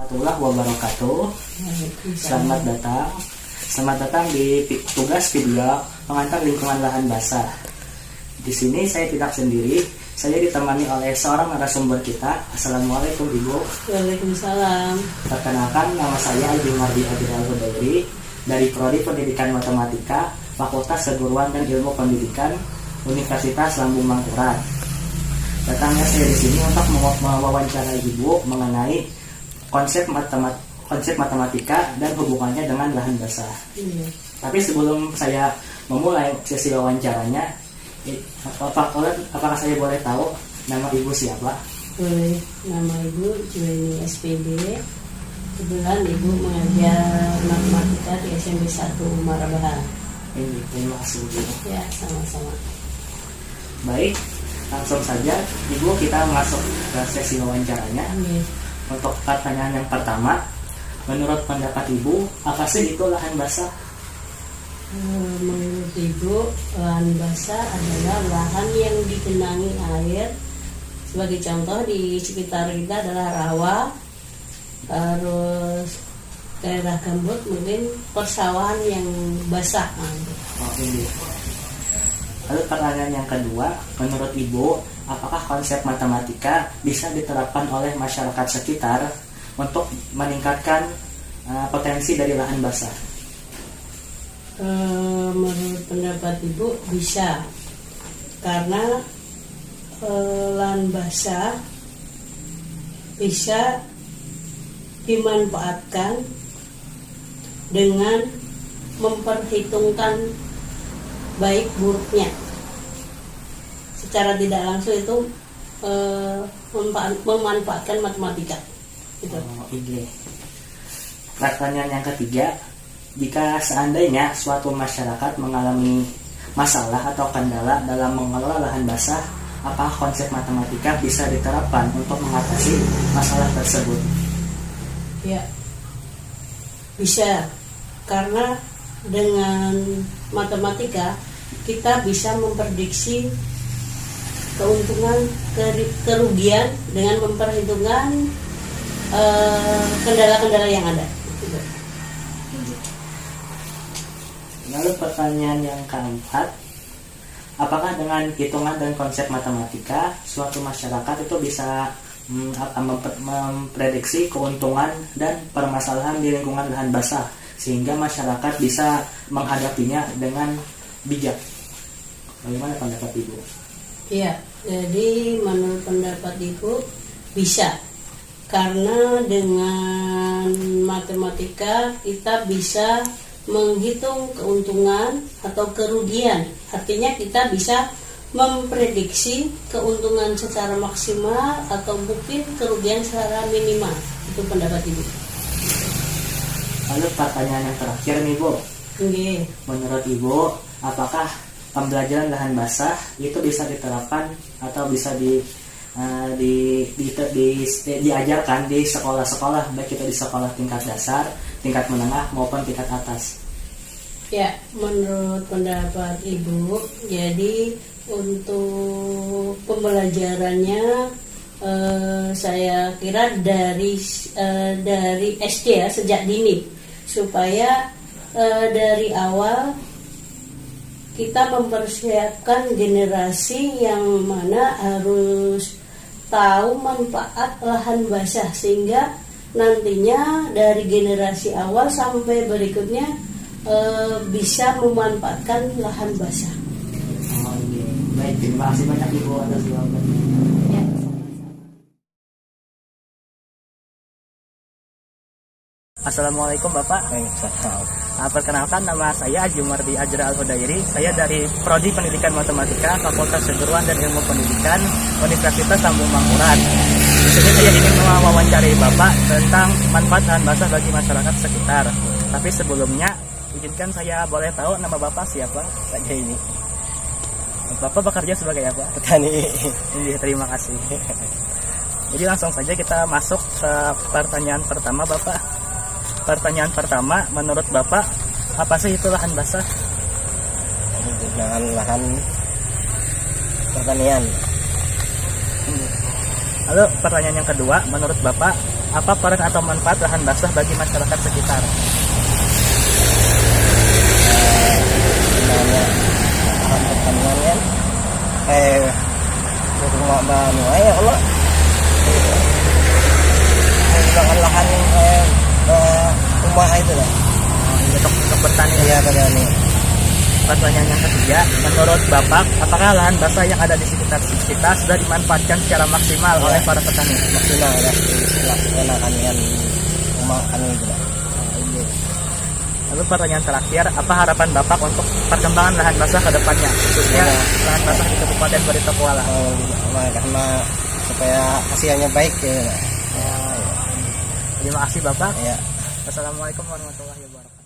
Warahmatullahi wabarakatuh. Selamat datang di tugas video pengantar lingkungan lahan basah. Di sini saya tidak sendiri, saya ditemani oleh seorang narasumber kita. Assalamualaikum Ibu. Waalaikumsalam. Perkenalkan, nama saya Jumardi Ajral Hudairi dari Prodi Pendidikan Matematika, Fakultas Keguruan dan Ilmu Pendidikan, Universitas Lambung Mangkurat. Datangnya saya di sini untuk mewawancarai Ibu mengenai konsep matematika dan hubungannya dengan lahan basah. Tapi sebelum saya memulai sesi wawancaranya, apakah saya boleh tahu nama Ibu siapa? Boleh. Nama Ibu Juweni SPD. Kebetulan Ibu mengajar matematika di SMP 1 Marabahan. Terima kasih Bu. Ya, sama-sama. Baik, langsung saja Ibu, kita masuk ke sesi wawancaranya. Untuk pertanyaan yang pertama, menurut pendapat Ibu, apa sih itu lahan basah? Menurut Ibu, lahan basah adalah lahan yang digenangi air. Sebagai contoh, di sekitar kita adalah rawa, terus daerah gambut, mungkin persawahan yang basah. Oh, ini. Lalu pertanyaan yang kedua, menurut Ibu, apakah konsep matematika bisa diterapkan oleh masyarakat sekitar untuk meningkatkan potensi dari lahan basah? Menurut pendapat Ibu, bisa. Karena lahan basah bisa dimanfaatkan dengan memperhitungkan baik buruknya. Secara tidak langsung itu memanfaatkan matematika. Gitu. Ini. Pertanyaan yang ketiga, jika seandainya suatu masyarakat mengalami masalah atau kendala dalam mengelola lahan basah, apakah konsep matematika bisa diterapkan untuk mengatasi masalah tersebut? Ya, bisa. Karena dengan matematika kita bisa memprediksi keuntungan, kerugian dengan memperhitungkan kendala-kendala yang ada. Lalu pertanyaan yang keempat, apakah dengan hitungan dan konsep matematika suatu masyarakat itu bisa memprediksi keuntungan dan permasalahan di lingkungan lahan basah sehingga masyarakat bisa menghadapinya dengan bijak? Bagaimana pendapat Ibu? Iya, jadi menurut pendapat Ibu bisa. Karena dengan matematika kita bisa menghitung keuntungan atau kerugian. Artinya kita bisa memprediksi keuntungan secara maksimal atau mungkin kerugian secara minimal. Itu pendapat Ibu. Lalu pertanyaan yang terakhir nih Bu. Menurut Ibu, apakah pembelajaran lahan basah itu bisa diterapkan atau bisa diajarkan di sekolah-sekolah, baik itu di sekolah tingkat dasar, tingkat menengah maupun tingkat atas? Ya, menurut pendapat Ibu, jadi untuk pembelajarannya saya kira dari SD ya, sejak dini, supaya dari awal kita mempersiapkan generasi yang mana harus tahu manfaat lahan basah, sehingga nantinya dari generasi awal sampai berikutnya bisa memanfaatkan lahan basah. Baik, terima kasih banyak Ibu atas jawabannya. Ya. Assalamualaikum Bapak. Perkenalkan, nama saya Jumardi Ajral Hudairi. Saya dari Prodi Pendidikan Matematika, Fakultas Keguruan dan Ilmu Pendidikan, Universitas Lambung Mangkurat. Di sini saya ingin mewawancarai Bapak tentang manfaat lahan basah bagi masyarakat sekitar. Tapi sebelumnya, izinkan saya boleh tahu nama Bapak siapa saja ini? Bapak bekerja sebagai apa? Petani. Terima kasih. Jadi langsung saja kita masuk ke pertanyaan pertama Bapak. Pertanyaan pertama, menurut Bapak, apa sih itu lahan basah? Lahan pertanian. Lalu pertanyaan yang kedua, menurut Bapak, apa peran atau manfaat lahan basah bagi masyarakat sekitar? Namanya lahan pertanian kan rumah baru ya Allah menggunakan lahan rumah itu lah Untuk bertani. ya petani. Pertanyaan yang ketiga, menurut Bapak, apakah lahan basah yang ada di sekitar kita sudah dimanfaatkan secara maksimal oleh para petani? Maksimal ya lakukan yang rumah kami itu lah. Lalu pertanyaan terakhir, apa harapan Bapak untuk perkembangan lahan basah ke depannya, khususnya lahan basah di Kabupaten Barito Kuala? Karena supaya hasilnya baik ya. Terima kasih Bapak. Ya. Wassalamualaikum warahmatullahi wabarakatuh.